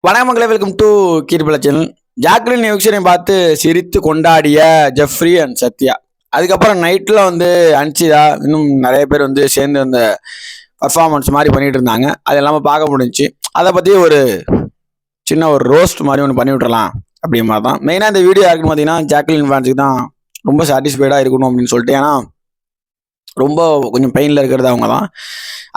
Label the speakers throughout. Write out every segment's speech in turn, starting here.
Speaker 1: வணக்கம் மக்களே, welcome to கீர்பல channel. Jacqueline எவிக்ஷனை பார்த்து சிரித்து கொண்டாடிய ஜெஃப்ரி அண்ட் சத்யா. அதுக்கப்புறம் நைட்டில் அன்சிதா இன்னும் நிறைய பேர் சேர்ந்து அந்த பர்ஃபார்மன்ஸ் மாதிரி பண்ணிட்டு இருந்தாங்க. அது எல்லாமே பார்க்க முடிஞ்சிச்சு. அதை பற்றி ஒரு சின்ன ஒரு ரோஸ்ட் மாதிரி ஒன்று பண்ணி விட்டுறலாம் அப்படிங்கிற மாதிரி தான். மெயினாக இந்த வீடியோ யாருக்குன்னு பார்த்தீங்கன்னா ஜாக்லின் ஃபேன்ஸுக்கு தான் ரொம்ப சாட்டிஸ்ஃபைடாக இருக்கணும் அப்படின்னு சொல்லிட்டு. ஏன்னா ரொம்ப கொஞ்சம் பெயினில் இருக்கிறது அவங்க தான்.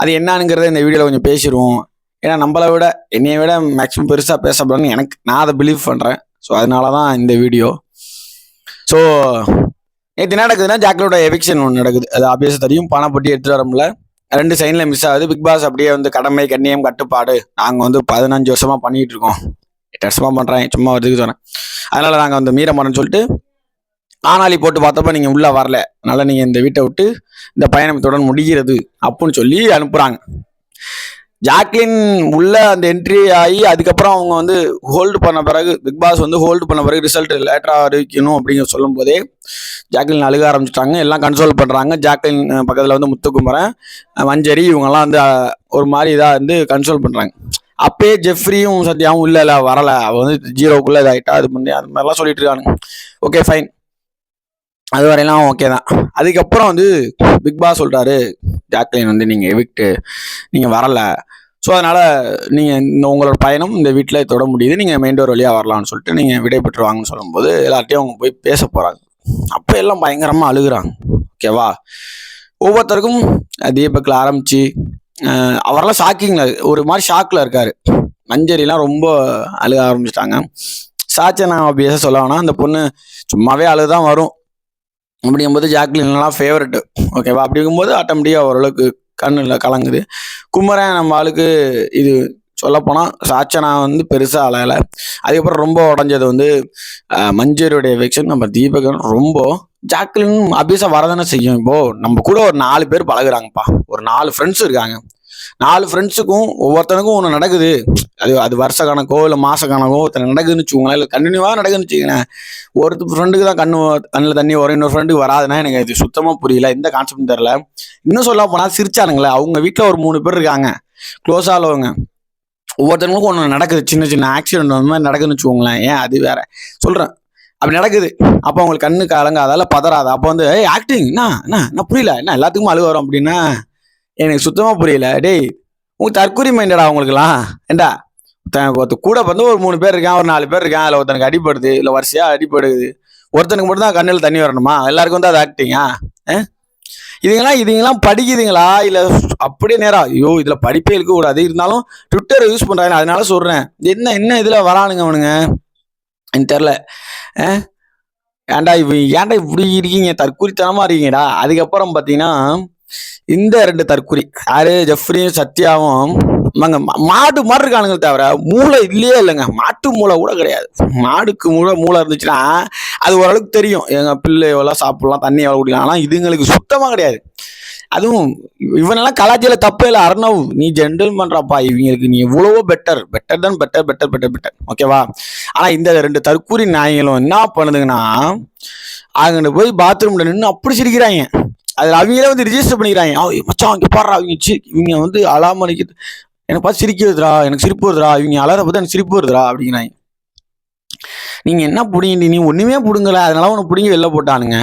Speaker 1: அது என்னங்கிறத இந்த வீடியோவில் கொஞ்சம் பேசிடுவோம். ஏன்னா நம்மளை விட என்னையை விட மேக்ஸிமம் பெருசாக பேசப்படணும்னு நான் அதை பிலீவ் பண்ணுறேன். ஸோ அதனால தான் இந்த வீடியோ. ஸோ நேற்று என்ன நடக்குதுன்னா, ஜாக்லினோட எவிக்ஷன் ஒன்று நடக்குது. அது ஆப்வியஸாக தெரியும். பணப்பட்டி எடுத்துகிட்டு வரமுல 2 சைனில் மிஸ் ஆகுது. பிக் பாஸ் அப்படியே கடமை, கண்ணியம், கட்டுப்பாடு நாங்கள் 15 வருஷமாக பண்ணிகிட்டு இருக்கோம். 8 வருஷமாக பண்ணுறேன், சும்மா வரதுக்கு சொன்னேன். அதனால் நாங்கள் மீற மாட்டோம்னு சொல்லிட்டு ஆனாலி போட்டு பார்த்தப்ப நீங்கள் உள்ளே வரல, அதனால் நீங்கள் இந்த வீட்டை விட்டு இந்த பயணத்துடன் முடிகிறது அப்படின்னு சொல்லி அனுப்புகிறாங்க. ஜாக்லின் உள்ள அந்த என்ட்ரி ஆகி அதுக்கப்புறம் அவங்க ஹோல்டு பண்ண பிறகு, பிக் பாஸ் ஹோல்டு பண்ண பிறகு ரிசல்ட் லேட்டராக அறிவிக்கணும் அப்படிங்கிற சொல்லும் போதே ஜாக்லின் அழுக ஆரம்பிச்சிட்டாங்க. எல்லாம் கன்சோல் பண்ணுறாங்க. ஜாக்லின் பக்கத்தில் முத்துக்குமரன், மஞ்சரி இவங்கெல்லாம் ஒரு மாதிரி இதாக கன்சோல் பண்ணுறாங்க. அப்பயே ஜெஃப்ரியும் சத்யாவும் இல்லை வரலை, அவள் 0க்குள்ளே இதாகிட்டா அது பண்ணி அது மாதிரிலாம் சொல்லிட்டு இருக்காங்க. ஓகே ஃபைன், அது வரையெல்லாம் ஓகே தான். அதுக்கப்புறம் பிக் பாஸ் சொல்கிறாரு, ஜாக்லின் நீங்கள் எவிக்ட்டு, நீங்கள் வரலை, ஸோ அதனால் நீங்கள் உங்களோட பயணம் இந்த வீட்டில் தொட முடியுது, நீங்கள் மெயின் டோர் வழியாக வரலான்னு சொல்லிட்டு நீங்கள் விடை பெற்றுவாங்கன்னு சொல்லும்போது எல்லார்ட்டையும் அவங்க போய் பேச போகிறாங்க. அப்போ எல்லாம் பயங்கரமாக அழுகுறாங்க. ஓகேவா? ஒவ்வொருத்தருக்கும் தீபக்கில் ஆரம்பித்து அவரெல்லாம் ஷாக்கிங்கில் ஒரு மாதிரி ஷாக்கில் இருக்கார். மஞ்சரிலாம் ரொம்ப அழுக ஆரம்பிச்சிட்டாங்க. சாட்சியை நான் ஆப்வியஸாக சொல்ல வேணாம், அந்த பொண்ணு சும்மாவே அழுதான் வரும். அப்படிங்கும்போது ஜாக்லின்லாம் ஃபேவரெட்டு. ஓகேவா? அப்படி இருக்கும்போது ஆட்டோமேட்டிக்காக ஓரளவுக்கு கண்ணில் கலங்குது. குமரன் நம்ம ஆளுக்கு இது சொல்லப்போனால் சாட்சனா பெருசாக அழகலை. அதுக்கப்புறம் ரொம்ப உடஞ்சது மஞ்சருடைய எவிக்ஷன். நம்ம தீபகன் ரொம்ப ஜாக்லின் அபியஸாக வரதானே செய்யும். இப்போது நம்ம கூட ஒரு 4 பேர் பழகுறாங்கப்பா, ஒரு 4 ஃப்ரெண்ட்ஸ் இருக்காங்க. 4 ஃப்ரெண்ட்ஸுக்கும் ஒவ்வொருத்தனுக்கும் ஒன்று நடக்குது. அது வருஷ கணக்கோ இல்லை மாத கணக்கோ ஒருத்தர் நடக்குதுன்னு வச்சுக்கோங்களேன், இல்லை கண்டினியூவாக நடக்குதுன்னு வச்சுக்கோங்களேன். ஒருத்தர் ஃப்ரெண்டுக்கு தான் கண்ணில் தண்ணி வரும், இன்னொரு ஃப்ரெண்டுக்கு வராதுன்னா எனக்கு அது சுத்தமாக புரியல, இந்த கான்செப்ட் தெரில. இன்னும் சொல்ல போனால் சிரிச்சானுங்களே, அவங்க வீட்டில் ஒரு 3 பேர் இருக்காங்க க்ளோஸாக உள்ளவங்க. ஒவ்வொருத்தவங்களுக்கும் ஒன்று நடக்குது, சின்ன சின்ன ஆக்சிடென்ட் அந்த மாதிரி நடக்குதுன்னு வச்சுக்கோங்களேன். ஏன் அது வேற சொல்கிறேன், அப்படி நடக்குது. அப்போ அவங்களுக்கு கண்ணுக்கு அதால பதறாது. அப்போ ஆக்டிங் என்ன புரியல, என்ன எல்லாத்துக்கும் அழுக வரும் அப்படின்னா எனக்கு சுத்தமாக புரியல. டேய் உங்களுக்கு தற்கொலை மைண்டடா அவங்களுக்குலாம். ஏண்டா கூட ஒரு 3 பேர் இருக்கான், ஒரு 4 பேர் இருக்கான், அதில் ஒருத்தனுக்கு அடிப்படுது, இல்லை வரிசையாக அடிப்படுது, ஒருத்தனுக்கு மட்டும் தான் கண்ணில் தண்ணி வரணுமா? எல்லாருக்கும் அது ஆக்டிங்கா? இதுங்கெல்லாம் படிக்குதுங்களா இல்லை அப்படியே நேரம்? ஐயோ இதில் படிப்பே இருக்கக்கூடாது, இருந்தாலும் ட்விட்டரை யூஸ் பண்ணுறாங்க, அதனால சொல்கிறேன். என்ன இதில் வரானுங்க அவனுங்க எனக்கு தெரில. ஏன்டா இப்படி இருக்கீங்க, தற்கொலைத்தனமாக இருக்கீங்கடா. அதுக்கப்புறம் பார்த்தீங்கன்னா இந்த 2 தற்குறி யாரு, ஜெஃப்ரியும் சத்யாவும் மாடு மாதிரி இருக்கானுங்க, தவிர மூளை இல்லையே இல்லைங்க. மாட்டு மூளை கூட கிடையாது. மாடுக்கு மூளை இருந்துச்சுன்னா அது ஓரளவுக்கு தெரியும், எங்க பிள்ளை எவ்வளோ சாப்பிடலாம், தண்ணி எவ்வளோ குடிக்கலாம். ஆனால் இதுங்களுக்கு சுத்தமாக கிடையாது. அதுவும் இவனெல்லாம் கலாச்சியில தப்பே இல்லை. அர்ணவ் நீ ஜென்டல் பண்றப்பா, இவங்களுக்கு நீ எவ்வளவோ பெட்டர் ஓகேவா? ஆனால் இந்த 2 தற்கூரி நாய்களும் என்ன பண்ணுதுங்கன்னா, அங்கிட்டு போய் பாத்ரூம்ல நின்று அப்படி சிரிக்கிறாங்க. அதில் அவங்களே ரிஜிஸ்டர் பண்ணிக்கிறாங்க. மச்சான் இங்கே பாடுறா, இவங்க அலாமணிக்கு எனக்கு பார்த்து சிரிக்க வருதுரா, எனக்கு சிரிப்பு வருதுரா, இவங்க அலற பார்த்து எனக்கு சிரிப்பு வருதுரா அப்படிங்கிறாங்க. நீங்க என்ன பிடிங்கிட்டு, நீ ஒண்ணுமே பிடுங்கல, அதனால உனக்கு பிடிங்கி வெளில போட்டானுங்க.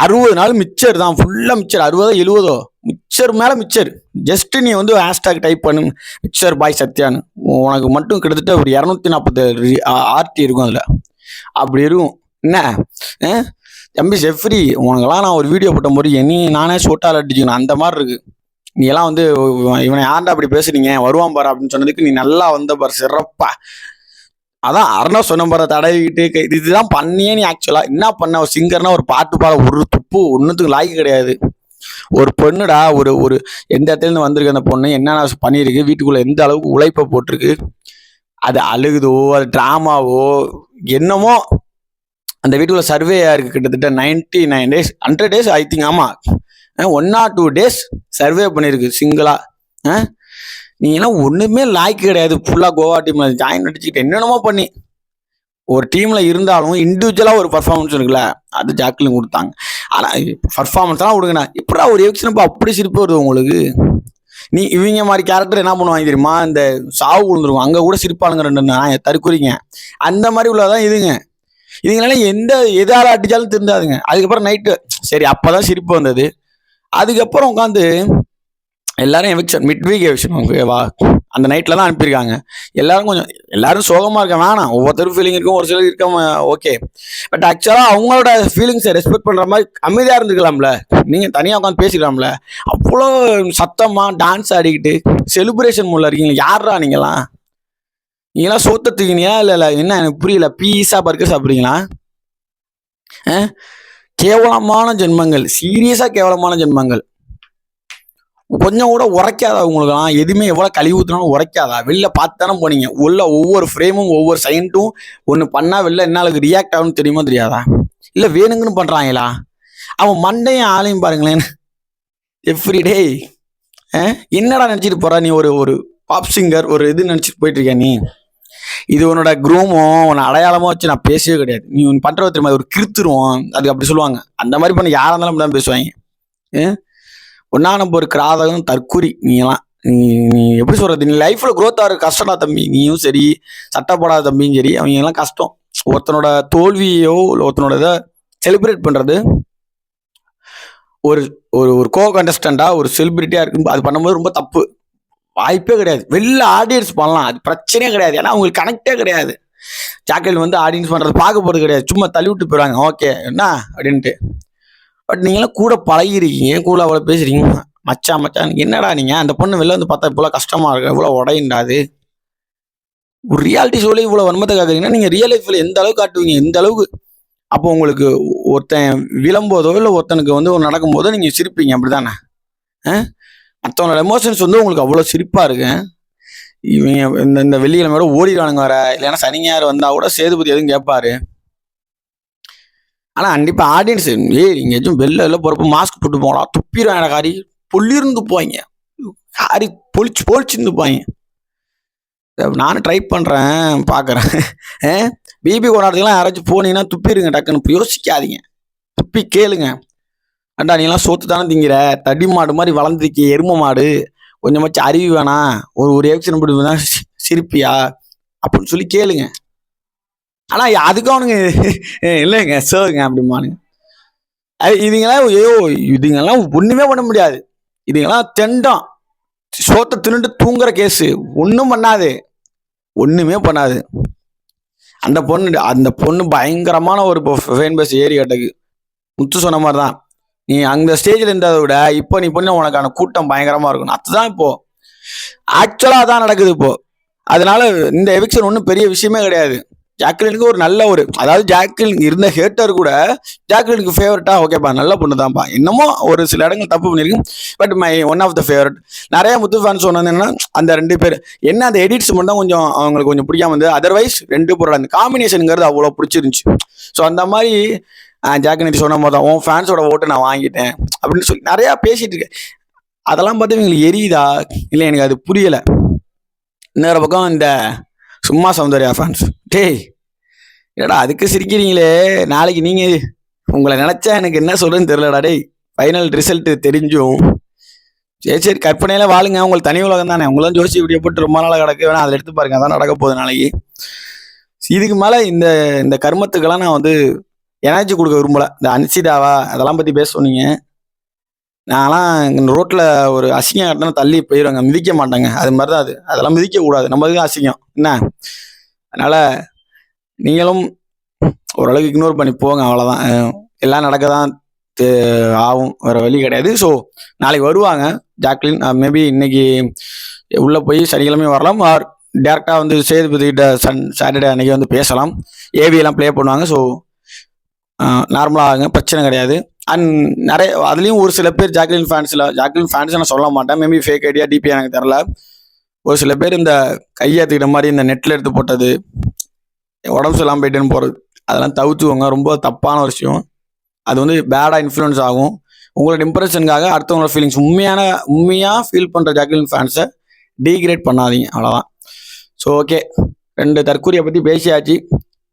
Speaker 1: 60 நாள் மிச்சர் தான், ஃபுல்லா மிச்சர், 60 70 மிச்சர் மேல மிச்சர். ஜஸ்ட் நீ ஹேஷ்டாக் டைப் பண்ணு, மிச்சர் பாய் சத்யான்னு, உனக்கு மட்டும் கிட்டத்தட்ட ஒரு 247 ஆர்டி இருக்கும் அதில். அப்படி இருக்கும். என்ன தம்பி ஜெஃப்ரி, உனக்கெல்லாம் நான் ஒரு வீடியோ போட்ட போது நானே சொட்டால் அடிச்சுக்கணும், அந்த மாதிரி இருக்கு. நீ எல்லாம் இவனை யார்டா அப்படி பேசுறீங்க, வருவான் பாரு அப்படின்னு சொன்னதுக்கு நீ நல்லா பாரு சிறப்பா. அதான் அர்ணவ் சொன்ன பாரு, தடவிக்கிட்டு இதுதான் பண்ணியே. நீ ஆக்சுவலா என்ன பண்ண, ஒரு சிங்கர்னா ஒரு பாட்டு பாட ஒரு துப்பு ஒன்றுத்துக்கு லாய்க்கு கிடையாது. ஒரு பொண்ணுடா, ஒரு எந்த இடத்துலேருந்து வந்திருக்கு அந்த பொண்ணு, என்னென்ன பண்ணியிருக்கு, வீட்டுக்குள்ள எந்த அளவுக்கு உழைப்பை போட்டிருக்கு, அது அழுகுதோ, அது ட்ராமாவோ என்னமோ. அந்த வீட்டுக்குள்ள சர்வே இருக்கு, கிட்டத்தட்ட 99 days 100 days ஐ திங்க். ஆமாம், 1 or 2 days சர்வே பண்ணியிருக்கு சிங்கிளா. நீங்களாம் ஒன்றுமே லாய்க்கு கிடையாது. ஃபுல்லாக கோவா டீமில் ஜாயின் அடிச்சுக்கிட்டு என்னென்னமோ பண்ணி ஒரு டீமில் இருந்தாலும் இண்டிவிஜுவலாக ஒரு பர்ஃபார்மன்ஸ் இருக்குல்ல, அது ஜாக்லின் கொடுத்தாங்க. ஆனால் பர்ஃபார்மன்ஸ்லாம் கொடுங்கண்ணா, இப்படா ஒரு எவிக்ஷனப்போ அப்படி சிரிப்பு வருது உங்களுக்கு. இவங்க மாதிரி கேரக்டர் என்ன பண்ணுவாங்க தெரியுமா, இந்த சாவு விழுந்துருக்கும் அங்கே கூட சிரிப்பானுங்க ரெண்டு தற்கொலைங்க. அந்த மாதிரி உள்ளதான் இதுங்களால எதால அடிச்சாலும் திருந்தாதுங்க. அதுக்கப்புறம் நைட்டு சரி அப்பதான் சிரிப்பு வந்தது. அதுக்கப்புறம் உட்காந்து எல்லாரும் எவிக்ஷன், மிட் வீக் எவிக்ஷன் ஓகேவா, அந்த நைட்டில் தான் அனுப்பியிருக்காங்க. எல்லாரும் சோகமாக இருக்க வேணாம், ஒவ்வொருத்தரும் ஃபீலிங் இருக்கும், ஒரு சிலர் இருக்க ஓகே. பட் ஆக்சுவலாக அவங்களோட ஃபீலிங்ஸை ரெஸ்பெக்ட் பண்ணுற மாதிரி அமைதியாக இருந்துக்கலாம்ல, நீங்கள் தனியாக உட்காந்து பேசிக்கலாம்ல. அவ்வளோ சத்தமாக டான்ஸ் ஆடிக்கிட்டு செலிப்ரேஷன் மூலம் இருக்கீங்க. யாரா நீங்களாம் சோத்தத்துக்குனியா இல்லை என்ன எனக்கு புரியல, பீஸா பர்கர் சாப்பிட்றீங்களா? கேவலமான ஜென்மங்கள், சீரியஸாக கேவலமான ஜென்மங்கள். கொஞ்சம் கூட உரைக்காதா உங்களுக்குலாம்? எதுவுமே எவ்வளோ கழிவு ஊற்றினாலும் உரைக்காதா? வெளில பார்த்து தானே போனீங்க. உள்ள ஒவ்வொரு ஃப்ரேமும் ஒவ்வொரு சைன்ட்டும் ஒன்று பண்ணால் வெளில என்ன அளவுக்கு ரியாக்ட் ஆகும்னு தெரியுமா தெரியாதா? இல்லை வேணுங்கன்னு பண்ணுறாங்களா? அவன் மண்டையும் ஆளையும் பாருங்களேன் எவ்ரிடே. என்னடா நினச்சிட்டு போகிறா நீ? ஒரு பாப் சிங்கர் ஒரு இது நினச்சிட்டு போயிட்டு இருக்க நீ. இது உன்னோட குரூமோ உன்னை அடையாளமோ வச்சு நான் பேசவே கிடையாது. நீ ஒன்று பண்ணுறது தெரியுமா, ஒரு கிறுத்துருவோம் அதுக்கு அப்படி சொல்லுவாங்க. அந்த மாதிரி பண்ண யாராக இருந்தாலும் அப்படி தான் பேசுவாங்க. ஒன்னா நம்ம ஒரு கிராதகம் தற்கூரி. நீங்களாம் நீ எப்படி சொல்றது, நீ லைஃப்ல க்ரோத் ஆகிற கஷ்டம்டா தம்பி. நீயும் சரி, சட்டப்படாத தம்பியும் சரி, அவங்க எல்லாம் கஷ்டம். ஒருத்தனோட தோல்வியோ ஒருத்தனோட இதை செலிப்ரேட் பண்றது, ஒரு ஒரு கோ கண்டஸ்டண்டா ஒரு செலிபிரிட்டியா இருக்கு அது பண்ணும்போது ரொம்ப தப்பு. வாய்ப்பே கிடையாது. வெளில ஆடியன்ஸ் பண்ணலாம், அது பிரச்சனையே கிடையாது. ஏன்னா அவங்களுக்கு கனெக்டே கிடையாது. ஜாக்கெட் வந்து ஆடியன்ஸ் பண்றது பார்க்க போறது கிடையாது, சும்மா தள்ளி விட்டு போயிடுவாங்க ஓகே என்ன அப்படின்ட்டு. பட் நீங்களாம் கூட பழகிருக்கீங்க, கூட அவ்வளோ பேசுறீங்க, மச்சான் என்னடா நீங்க அந்த பொண்ணு வெளில வந்து பார்த்தா இவ்வளோ கஷ்டமா இருக்கு, இவ்வளோ உடையின்றாது. ஒரு ரியாலிட்டி ஷோல இவ்வளோ வன்மத்தை காக்குறீங்கன்னா நீங்க ரியல் லைஃப்ல எந்த அளவுக்கு காட்டுவீங்க, எந்த அளவுக்கு? அப்போ உங்களுக்கு ஒருத்தன் விளம்போதோ இல்லை ஒருத்தனுக்கு வந்து ஒரு நடக்கும்போதோ நீங்க சிரிப்பீங்க, அப்படிதானே? மற்றவங்களோட எமோஷன்ஸ் வந்து உங்களுக்கு அவ்வளோ சிரிப்பா இருக்கு. இவங்க இந்த வெள்ளிக்கிழமையோட ஓடிடுவானுங்க வர, இல்லைன்னா சனி ஞாயிறு வந்தா கூட சேதுபதி எதுவும் கேட்பாரு. ஆனால் கண்டிப்பாக ஆடியன்ஸ் நீங்க எதுவும் வெளில போகிறப்ப மாஸ்க் போட்டு போகலாம், துப்பிடுவாங்க காரி பொல்லிருந்து போவாங்க, காரி பொழிச்சுருந்து போவாங்க. நானும் ட்ரை பண்ணுறேன் பார்க்குறேன். பிபி கொண்டாடுறதுலாம் யாராச்சும் போனீங்கன்னா துப்பிடுங்க டக்குன்னு, யோசிக்காதீங்க, துப்பி கேளுங்க. அண்டா நீலாம் சோத்து தானே திங்கிற, தடி மாடு மாதிரி வளர்ந்துருக்கி எரும மாடு, கொஞ்சமாச்சும் அறிவு வேணாம், ஒரு எக்ஸன் படி தான் சிரிப்பியா அப்படின்னு சொல்லி கேளுங்க. ஆனா அதுக்கும் அவனுங்க இல்லைங்க சோங்க அப்படிமானுங்க. இதுங்கெல்லாம் ஒண்ணுமே பண்ண முடியாது. இதுங்கெல்லாம் தெண்டம் சோத்தை தின்னுட்டு தூங்குற கேஸு, ஒன்றும் ஒண்ணுமே பண்ணாது. அந்த பொண்ணு பயங்கரமான ஒரு ஃபேன் பேஸ் ஏறி கட்டக்கு. முத்து சொன்ன மாதிரி தான், நீ அந்த ஸ்டேஜில் இருந்ததை விட இப்போ நீ பண்ண உனக்கான கூட்டம் பயங்கரமா இருக்கும். அதுதான் இப்போ ஆக்சுவலா அதான் நடக்குது இப்போ. அதனால இந்த எவிக்ஷன் ஒன்றும் பெரிய விஷயமே கிடையாது. ஜாக்லினுக்கு ஒரு நல்ல அதாவது ஜாக்லின் இருந்த ஹேட்டர் கூட ஜாக்லினுக்கு ஃபேவரட்டா ஓகேப்பா நல்ல பொண்ணு தான்ப்பா, என்னமோ ஒரு சில இடங்கள் தப்பு பண்ணியிருக்கும், but my one of the favourite. நிறைய முத்து ஃபேன்ஸ் சொன்னது என்னன்னா அந்த 2 பேர் என்ன அந்த எடிட்ஸ் மட்டும் தான் கொஞ்சம் அவங்களுக்கு கொஞ்சம் பிடிக்காம வந்து, அதர்வைஸ் 2 பேரோட அந்த காம்பினேஷனுங்கிறது அவ்வளோ பிடிச்சிருந்துச்சு. ஸோ அந்த மாதிரி ஜாக்லின் சொன்ன போது தான் உன் ஃபேன்ஸோட ஓட்டு நான் வாங்கிட்டேன் அப்படின்னு சொல்லி நிறையா பேசிட்டு இருக்கேன். அதெல்லாம் பார்த்து எங்களுக்கு எரியுதா இல்லை எனக்கு அது புரியலை. இன்னொரு பக்கம் இந்த சும்மா சௌந்தர்யா ஃபேன்ஸ், டேய் ஏடா அதுக்கு சிரிக்கிறீங்களே, நாளைக்கு நீங்க உங்களை நினைச்சா எனக்கு என்ன சொல்றேன்னு தெரியலடா. டேய் ஃபைனல் ரிசல்ட் தெரிஞ்சும் சரி கற்பனையில வாழுங்க, உங்களுக்கு தனி உலகம் தானே, உங்களாம் ஜோசி வீடியோ போட்டு ரொம்ப நாளாக கிடக்கு, வேணா அதில் எடுத்து பாருங்க, அதான் நடக்க போகுது நாளைக்கு. இதுக்கு மேலே இந்த கர்மத்துக்கெல்லாம் நான் வந்து எனர்ஜி கொடுக்க விரும்பல. இந்த அன்சிதாவா அதெல்லாம் பற்றி பேச சொன்னீங்க, நான்லாம் ரோட்டில் ஒரு அசிங்கம் கட்டினா தள்ளி போயிடுவாங்க, மிதிக்க மாட்டாங்க. அது மாதிரி தான் அதெல்லாம் மிதிக்க கூடாது, நம்மளுக்கு அசிங்கம் என்ன. அதனால நீங்களும் ஓரளவுக்கு இக்னோர் பண்ணி போங்க, அவ்வளோதான். எல்லாம் நடக்க தான் ஆகும், வேறு வழி கிடையாது. ஸோ நாளைக்கு வருவாங்க ஜாக்லின், மேபி இன்னைக்கு உள்ளே போய் சனிக்கிழமை வரலாம், ஆர் டேரெக்டாக வந்து சேதுபதிக்கிட்ட சாட்டர்டே அன்னைக்கு வந்து பேசலாம். ஏவியெல்லாம் ப்ளே பண்ணுவாங்க. ஸோ நார்மலாக ஆகுங்க, பிரச்சனை கிடையாது. அண்ட் நிறைய அதுலேயும் ஒரு சில பேர் ஜாக்லின் ஃபேன்ஸ் நான் சொல்ல மாட்டேன், மேபி ஃபேக் ஐடியா டிபி எனக்கு தெரில. ஒரு சில பேர் இந்த கையேற்றுக்கிற மாதிரி இந்த நெட்டில் எடுத்து போட்டது, உடம்பு சொல்லாமல் போயிட்டுன்னு போகிறது, அதெல்லாம் தவிர்த்துவோங்க. ரொம்ப தப்பான ஒரு விஷயம். அது வந்து பேடாக இன்ஃப்ளூயன்ஸ் ஆகும். உங்களோட இம்ப்ரெஷனுக்காக அடுத்தவங்களோட ஃபீலிங்ஸ் உண்மையாக ஃபீல் பண்ணுற ஜாக்லின் ஃபேன்ஸை டீக்ரேட் பண்ணாதீங்க, அவ்வளோதான். ஸோ ஓகே, 2 தற்கூரியை பற்றி பேசியாச்சு.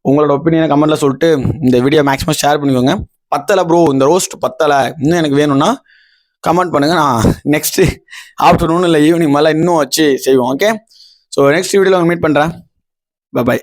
Speaker 1: உங்களோட ஒப்பீனியனை கமெண்ட்டில் சொல்லிட்டு இந்த வீடியோ மேக்ஸிமம் ஷேர் பண்ணிக்கோங்க. பத்தலை ப்ரோ, இந்த ரோஸ்ட் பத்தலை, இன்னும் எனக்கு வேணும்னா கமெண்ட் பண்ணுங்கள். நான் நெக்ஸ்ட்டு ஆஃப்டர்நூன் இல்லை ஈவினிங் மேலே இன்னும் வச்சு செய்வோம். ஓகே, ஸோ நெக்ஸ்ட் வீடியோவில் மீட் பண்ணுறேன். பை.